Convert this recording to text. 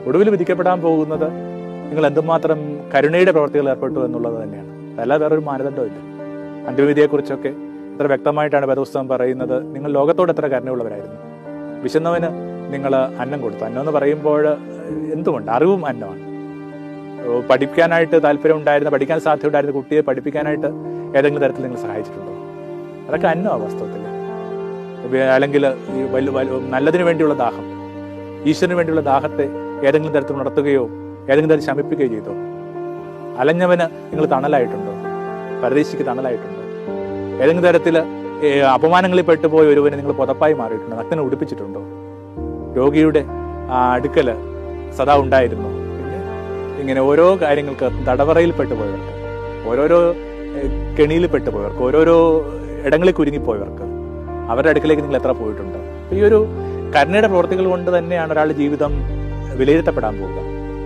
ഒടുവിൽ വിധിക്കപ്പെടാൻ പോകുന്നത് നിങ്ങൾ എന്തുമാത്രം കരുണയുടെ പ്രവർത്തികൾ ഏർപ്പെട്ടു എന്നുള്ളത് തന്നെയാണ്. അതല്ലാതെ വേറൊരു മാനദണ്ഡമില്ല. അന്ത്യവിധിയെക്കുറിച്ചൊക്കെ എത്ര വ്യക്തമായിട്ടാണ് വേദപുസ്തകം പറയുന്നത്. നിങ്ങൾ ലോകത്തോട് എത്ര കരുണയുള്ളവരായിരുന്നു. വിശന്നവന് നിങ്ങൾ അന്നം കൊടുത്തു. അന്നം എന്ന് പറയുമ്പോൾ എന്തുകൊണ്ട് അറിവും അന്നമാണ്. പഠിക്കാനായിട്ട് താല്പര്യം ഉണ്ടായിരുന്ന, പഠിക്കാൻ സാധ്യത ഉണ്ടായിരുന്ന കുട്ടിയെ പഠിപ്പിക്കാനായിട്ട് ഏതെങ്കിലും തരത്തിൽ നിങ്ങൾ സഹായിച്ചിട്ടുണ്ടോ? അതൊക്കെ അന്നമാണ് വാസ്തവത്തിൽ. അല്ലെങ്കിൽ ഈ നല്ലതിനു വേണ്ടിയുള്ള ദാഹം, ഈശ്വരന് വേണ്ടിയുള്ള ദാഹത്തെ ഏതെങ്കിലും തരത്തിൽ ഉണർത്തുകയോ ഏതെങ്കിലും തരത്തിൽ ശമിപ്പിക്കുകയോ ചെയ്തോ? അലഞ്ഞവന് നിങ്ങൾ തണലായിട്ടുണ്ടോ? പരദേശിക്ക് തണലായിട്ടുണ്ടോ? ഏതെങ്കിലും തരത്തിൽ അപമാനങ്ങളിൽ പെട്ടുപോയ ഒരുവന് നിങ്ങൾ പുതപ്പായി മാറിയിട്ടുണ്ടോ? നഗ്നനെ ഉടുപ്പിച്ചിട്ടുണ്ടോ? രോഗിയുടെ അടുക്കല് സദാ ഉണ്ടായിരുന്നു. പിന്നെ ഇങ്ങനെ ഓരോ കാര്യങ്ങൾക്ക് തടവറയിൽ പെട്ടുപോയവർക്ക്, ഓരോരോ കെണിയിൽ പെട്ടുപോയവർക്ക്, ഓരോരോ ഇടങ്ങളിൽ കുരുങ്ങിപ്പോയവർക്ക് അവരുടെ അടുക്കലേക്ക് നിങ്ങൾ എത്ര പോയിട്ടുണ്ട്? ഈ ഒരു കരുണയുടെ പ്രവർത്തികൾ കൊണ്ട് തന്നെയാണ് ഒരാളുടെ ജീവിതം വിലയിരുത്തപ്പെടാൻ പോവുക.